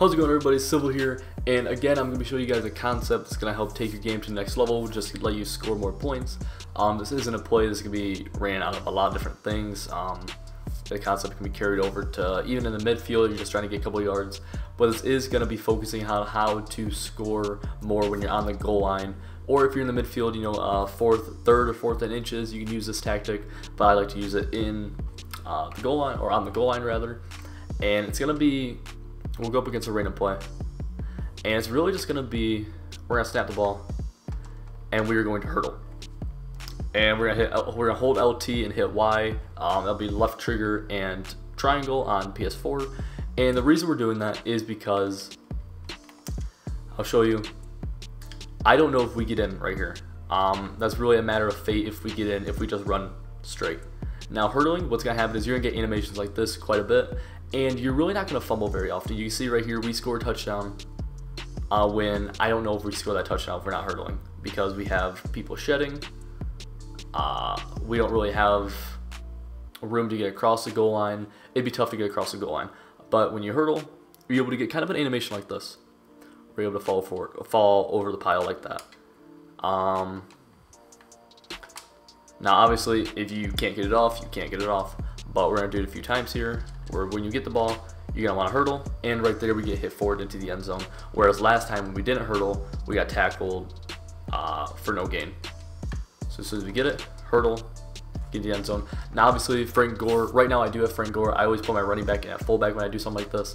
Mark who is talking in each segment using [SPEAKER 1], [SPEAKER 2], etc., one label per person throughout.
[SPEAKER 1] How's it going, everybody? Civil here, and again I'm going to be showing you guys a concept that's going to help take your game to the next level, just to let you score more points. This isn't a play that's going to be ran out of a lot of different things. The concept can be carried over to even in the midfield, you're just trying to get a couple yards, but this is going to be focusing on how to score more when you're on the goal line, or if you're in the midfield, you know, third or fourth and inches, you can use this tactic, but I like to use it in the goal line, or on the goal line rather, and it's going to be, we'll go up against a random play, and it's really just going to be, we're going to snap the ball, and we are going to hurdle, and we're going to hold LT and hit Y. That'll be left trigger and triangle on PS4, and the reason we're doing that is because, I'll show you, I don't know if we get in right here. That's really a matter of fate if we get in, if we just run straight. Now hurdling, what's going to happen is you're going to get animations like this quite a bit, and you're really not going to fumble very often. You can see right here we score a touchdown when I don't know if we score that touchdown if we're not hurdling, because we have people shedding. We don't really have room to get across the goal line. It'd be tough to get across the goal line, but when you hurdle, you're able to get kind of an animation like this. We're able to fall over the pile like that. Now obviously if you can't get it off, you can't get it off, but we're going to do it a few times here, where when you get the ball, you're going to want to hurdle, and right there we get hit forward into the end zone, whereas last time when we didn't hurdle, we got tackled for no gain. So as soon as we get it, hurdle, get the end zone. Now obviously Frank Gore, right now I do have Frank Gore. I always put my running back at fullback when I do something like this.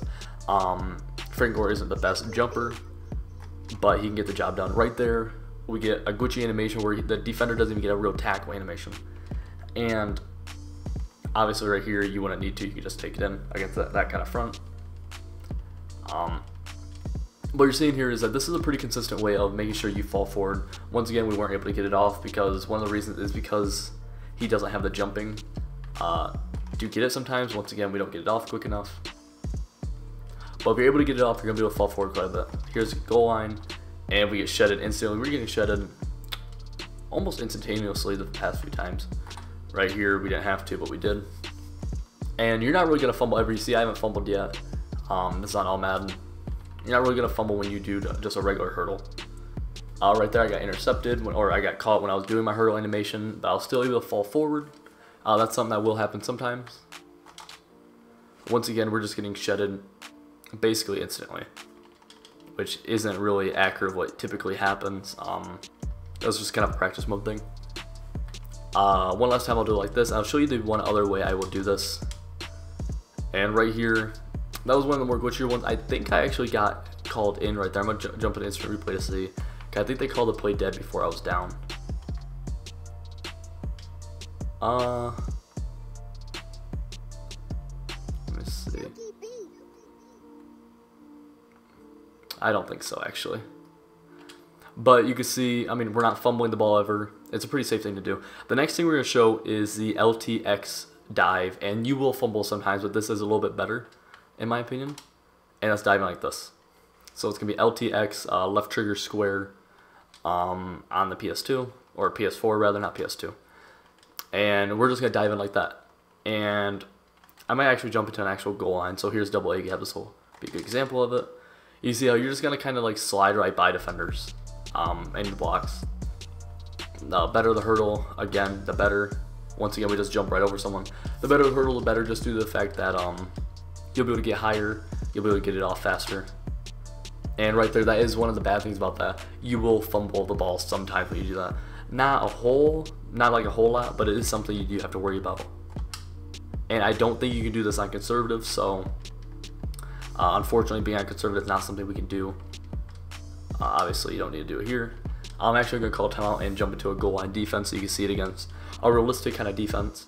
[SPEAKER 1] Frank Gore isn't the best jumper, but he can get the job done. Right there we get a Gucci animation where the defender doesn't even get a real tackle animation, and obviously right here you wouldn't need to, you can just take it in against that kind of front. What you're seeing here is that this is a pretty consistent way of making sure you fall forward. Once again, we weren't able to get it off because one of the reasons is because he doesn't have the jumping to get it sometimes. Once again, we don't get it off quick enough. But if you're able to get it off, you're going to be able to fall forward quite a bit. Here's the goal line, and we get shedded instantly. We're getting shedded almost instantaneously the past few times. Right here, we didn't have to, but we did. And you're not really going to fumble ever. You see, I haven't fumbled yet. This is on all Madden. You're not really going to fumble when you do just a regular hurdle. Right there, I got intercepted, or I got caught when I was doing my hurdle animation, but I was still able to fall forward. That's something that will happen sometimes. Once again, we're just getting shedded basically instantly, which isn't really accurate of what typically happens. That was just kind of a practice mode thing. One last time I'll do it like this. I'll show you the one other way I will do this. And right here, that was one of the more glitchier ones. I think I actually got called in right there. I'm going to jump into instant replay to see. I think they called the play dead before I was down. Let me see. I don't think so, actually. But you can see, I mean, we're not fumbling the ball ever. It's a pretty safe thing to do. The next thing we're going to show is the LTX dive, and you will fumble sometimes, but this is a little bit better, in my opinion. And that's diving like this. So it's going to be LTX, left trigger square, on the PS2, or PS4 rather, not PS2. And we're just going to dive in like that. And I might actually jump into an actual goal line. So here's double A, you have this will be a good example of it. You see how you're just going to kind of like slide right by defenders. And your blocks. The better the hurdle, again, the better. Once again, we just jump right over someone. The better the hurdle, the better, just due to the fact that you'll be able to get higher, you'll be able to get it off faster. And right there, that is one of the bad things about that. You will fumble the ball sometimes when you do that. Not like a whole lot, but it is something you do have to worry about. And I don't think you can do this on conservative, so unfortunately, being on conservative is not something we can do. Obviously, you don't need to do it here. I'm actually going to call timeout and jump into a goal line defense so you can see it against a realistic kind of defense.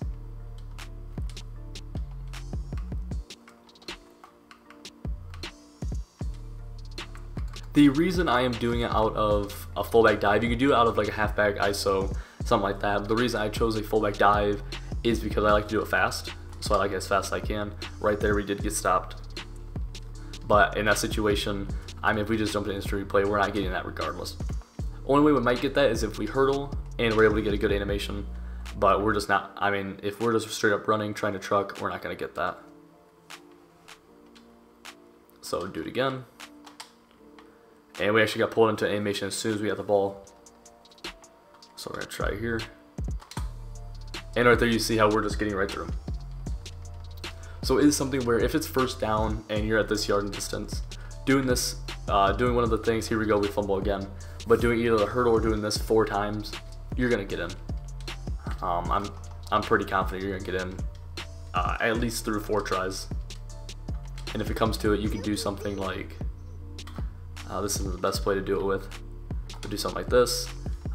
[SPEAKER 1] The reason I am doing it out of a fullback dive, you can do it out of like a halfback ISO, something like that. But the reason I chose a fullback dive is because I like to do it fast. So I like it as fast as I can. Right there, we did get stopped. But in that situation, I mean, if we just jump into instant replay, we're not getting that regardless. Only way we might get that is if we hurdle and we're able to get a good animation, but we're just not, I mean, if we're just straight up running, trying to truck, we're not going to get that. So do it again. And we actually got pulled into animation as soon as we got the ball. So we're gonna try here. And right there you see how we're just getting right through. So it is something where if it's first down and you're at this yard and distance, doing this, doing one of the things, here we go, we fumble again, but doing either the hurdle or doing this 4 times, you're gonna get in. I'm pretty confident you're gonna get in at least through 4 tries. And if it comes to it, you can do something like, this isn't the best play to do it with, but do something like this.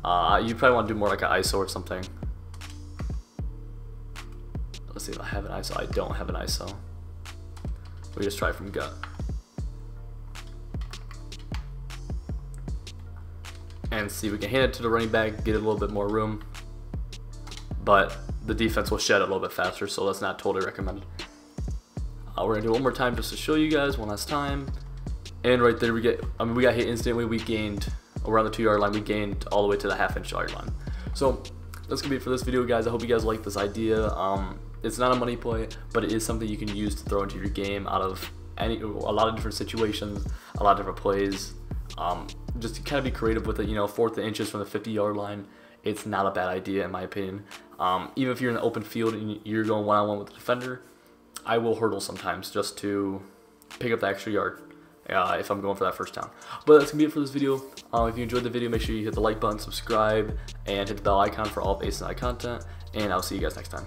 [SPEAKER 1] You probably want to do more like an ISO or something. Let's see if I have an ISO. I don't have an ISO. We just try from gut. And see, we can hand it to the running back, get a little bit more room, but the defense will shed it a little bit faster, so that's not totally recommended. We're gonna do it one more time just to show you guys one last time. And right there we got hit instantly. We gained around the 2-yard line. We gained all the way to the half-inch yard line. So that's gonna be it for this video, guys. I hope you guys like this idea. It's not a money play, but it is something you can use to throw into your game out of a lot of different situations, a lot of different plays. Just to kind of be creative with it, you know, 4th and inches from the 50-yard line. It's not a bad idea in my opinion. Even if you're in an open field and you're going one-on-one with the defender, I will hurdle sometimes just to pick up the extra yard if I'm going for that first down. But that's gonna be it for this video. If you enjoyed the video, make sure you hit the like button, subscribe, and hit the bell icon for all base and content. And I'll see you guys next time.